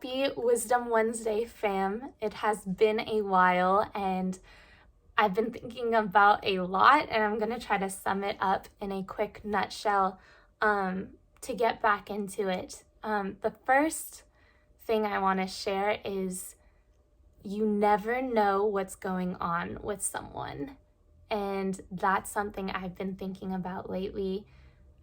Happy Wisdom Wednesday, fam. It has been a while and I've been thinking about a lot, and I'm going to try to sum it up in a quick nutshell to get back into it. The first thing I want to share is you never know what's going on with someone. And that's something I've been thinking about lately.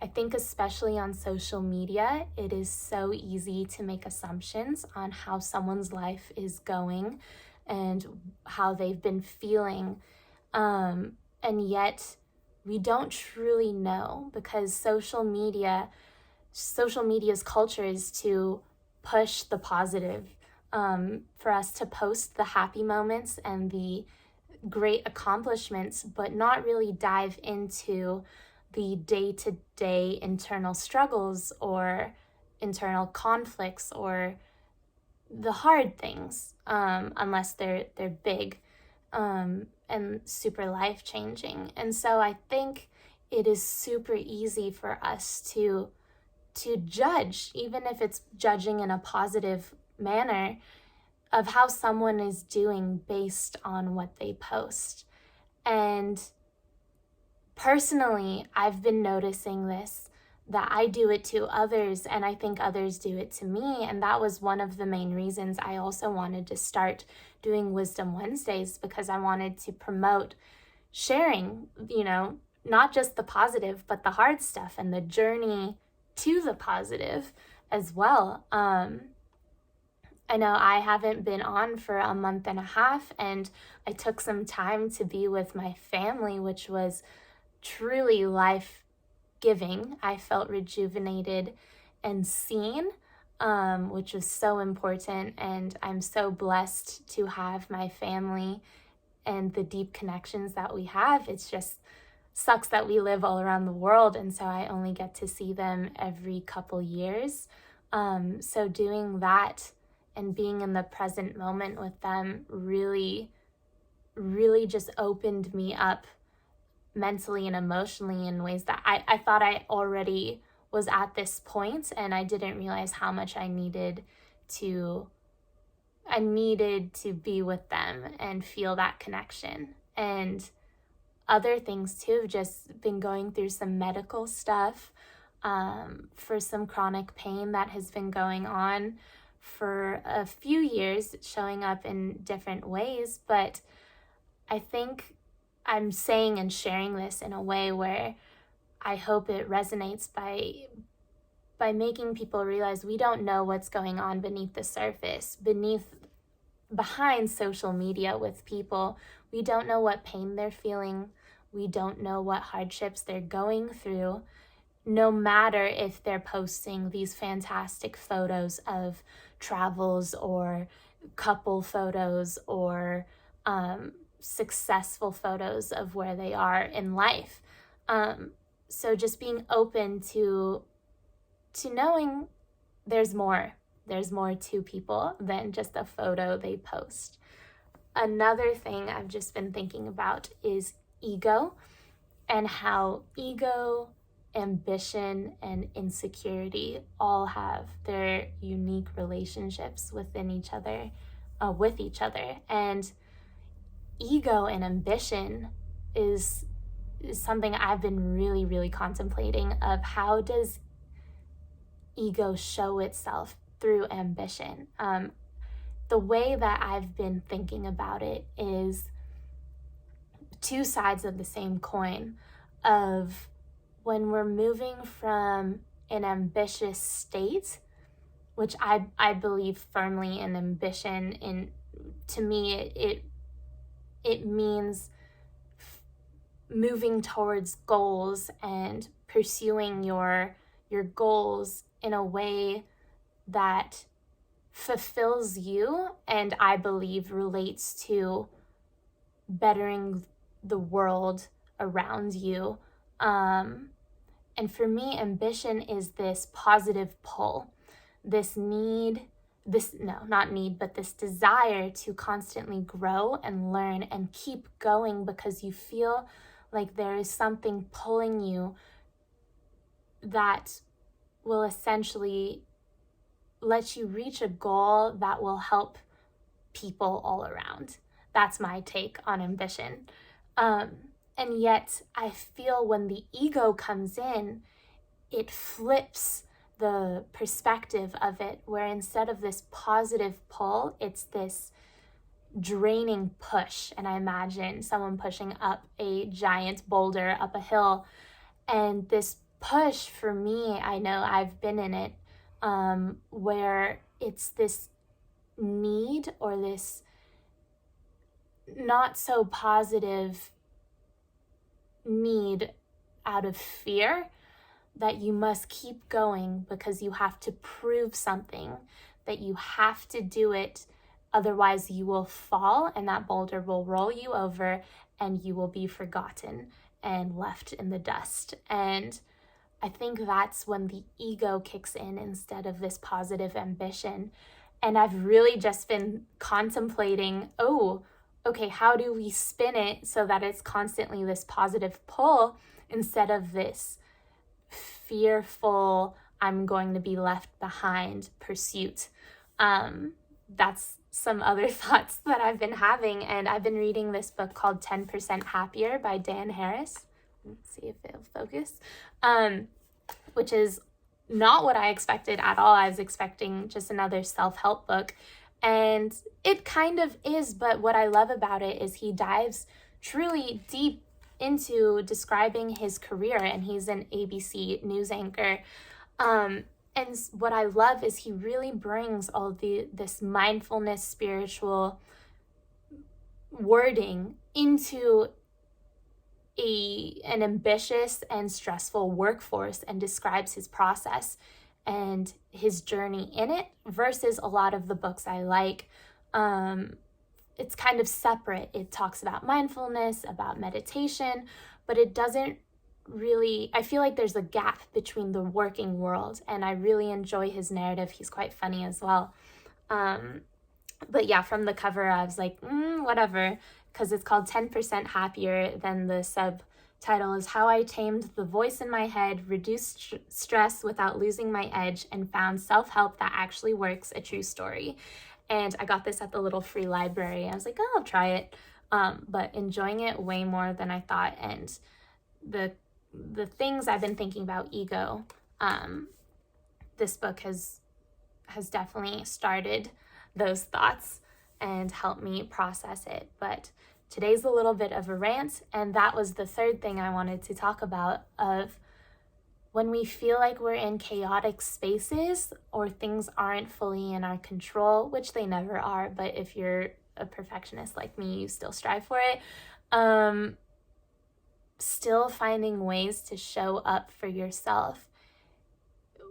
I think especially on social media, it is so easy to make assumptions on how someone's life is going and how they've been feeling. And yet we don't truly know, because social media's culture is to push the positive, for us to post the happy moments and the great accomplishments, but not really dive into the day-to-day internal struggles or internal conflicts or the hard things, unless they're big and super life-changing. And so I think it is super easy for us to judge, even if it's judging in a positive manner, of how someone is doing based on what they post. And personally, I've been noticing this, that I do it to others, and I think others do it to me. And that was one of the main reasons I also wanted to start doing Wisdom Wednesdays, because I wanted to promote sharing, not just the positive, but the hard stuff and the journey to the positive as well. I know I haven't been on for a month and a half, and I took some time to be with my family, which was truly life-giving. I felt rejuvenated and seen, which was so important, and I'm so blessed to have my family and the deep connections that we have. It's just sucks that we live all around the world, and so I only get to see them every couple years. So doing that and being in the present moment with them really, really just opened me up mentally and emotionally in ways that I thought I already was at this point, and I didn't realize how much I needed to be with them and feel that connection. And other things too, just been going through some medical stuff for some chronic pain that has been going on for a few years, showing up in different ways. But I think I'm saying and sharing this in a way where I hope it resonates by making people realize we don't know what's going on beneath the surface, behind social media with people. We don't know what pain they're feeling. We don't know what hardships they're going through, no matter if they're posting these fantastic photos of travels or couple photos or successful photos of where they are in life. So just being open to knowing there's more to people than just a photo they post. Another thing I've just been thinking about is ego, and how ego, ambition, and insecurity all have their unique relationships with each other. And ego and ambition is something I've been really, really contemplating, of how does ego show itself through ambition. The way that I've been thinking about it is two sides of the same coin, of when we're moving from an ambitious state, which I believe firmly in ambition. To me, it means moving towards goals and pursuing your goals in a way that fulfills you, and I believe relates to bettering the world around you. And for me, ambition is this positive pull, this desire to constantly grow and learn and keep going, because you feel like there is something pulling you that will essentially lets you reach a goal that will help people all around. That's my take on ambition. And yet I feel when the ego comes in, it flips the perspective of it, where instead of this positive pull, it's this draining push. And I imagine someone pushing up a giant boulder up a hill. And this push, for me, I know I've been in it, where it's this need or this not so positive need out of fear that you must keep going because you have to prove something, that you have to do it, otherwise you will fall and that boulder will roll you over and you will be forgotten and left in the dust. And I think that's when the ego kicks in instead of this positive ambition. And I've really just been contemplating, okay, how do we spin it so that it's constantly this positive pull instead of this fearful, I'm going to be left behind pursuit. That's some other thoughts that I've been having. And I've been reading this book called 10% Happier by Dan Harris. Let's see if it'll focus. Which is not what I expected at all. I was expecting just another self-help book. And it kind of is, but what I love about it is he dives truly deep into describing his career, and he's an ABC news anchor. And what I love is he really brings all this mindfulness, spiritual wording into an ambitious and stressful workforce, and describes his process and his journey in it versus a lot of the books I like. It's kind of separate. It talks about mindfulness, about meditation, but it doesn't really, I feel like there's a gap between the working world, and I really enjoy his narrative. He's quite funny as well. But yeah, from the cover, I was like, whatever, because it's called 10% Happier. Then the subtitle is How I Tamed the Voice in My Head, Reduced Stress Without Losing My Edge, and Found Self-Help That Actually Works, a True Story. And I got this at the little free library. I was like, I'll try it. But enjoying it way more than I thought. And the things I've been thinking about ego, this book has definitely started those thoughts and helped me process it. But today's a little bit of a rant, and that was the third thing I wanted to talk about, of when we feel like we're in chaotic spaces or things aren't fully in our control, which they never are, but if you're a perfectionist like me, you still strive for it, still finding ways to show up for yourself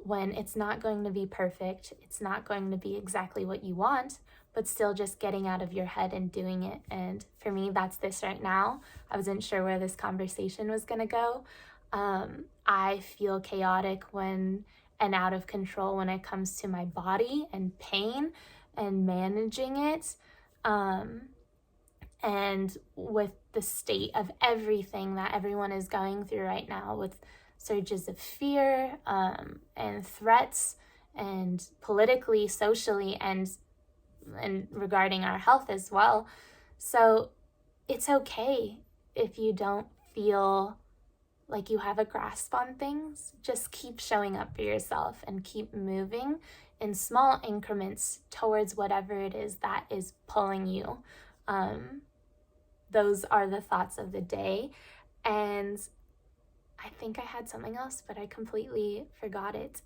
when it's not going to be perfect, it's not going to be exactly what you want, but still just getting out of your head and doing it. And for me, that's this right now. I wasn't sure where this conversation was going to go. I feel chaotic and out of control when it comes to my body and pain and managing it. And with the state of everything that everyone is going through right now, with surges of fear and threats, and politically, socially, and regarding our health as well. So it's okay if you don't feel like you have a grasp on things. Just keep showing up for yourself and keep moving in small increments towards whatever it is that is pulling you. Those are the thoughts of the day. And I think I had something else, but I completely forgot it.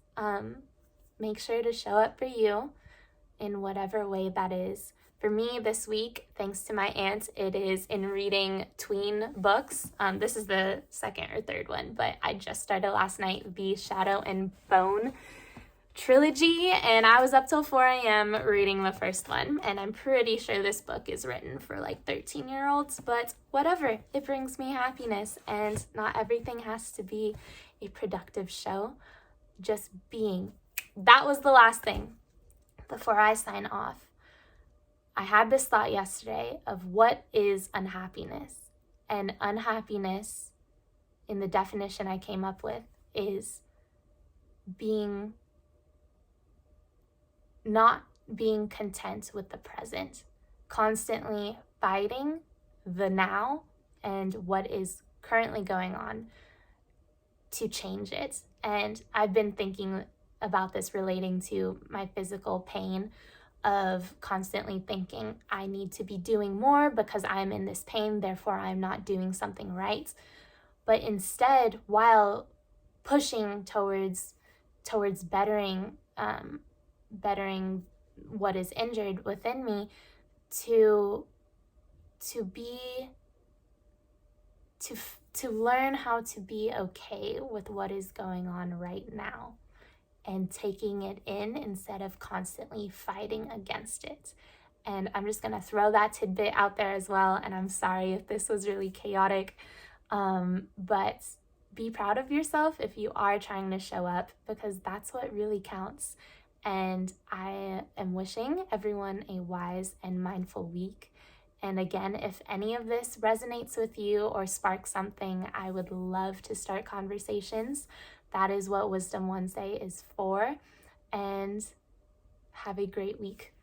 Make sure to show up for you in whatever way that is. For me this week, thanks to my aunt, it is in reading tween books. This is the second or third one, but I just started last night the Shadow and Bone trilogy, and I was up till 4 a.m. reading the first one, and I'm pretty sure this book is written for like 13-year-olds, but whatever, it brings me happiness, and not everything has to be a productive show, just being. That was the last thing before I sign off. I had this thought yesterday of what is unhappiness, and unhappiness, in the definition I came up with, is being not being content with the present, constantly fighting the now and what is currently going on to change it. And I've been thinking about this relating to my physical pain, of constantly thinking I need to be doing more because I'm in this pain, therefore I'm not doing something right. But instead, while pushing towards bettering bettering what is injured within me, to be to learn how to be okay with what is going on right now and taking it in instead of constantly fighting against it. And I'm just going to throw that tidbit out there as well. And I'm sorry if this was really chaotic, but be proud of yourself if you are trying to show up, because that's what really counts. And I am wishing everyone a wise and mindful week. And again, if any of this resonates with you or sparks something, I would love to start conversations. That is what Wisdom Wednesday is for. And have a great week.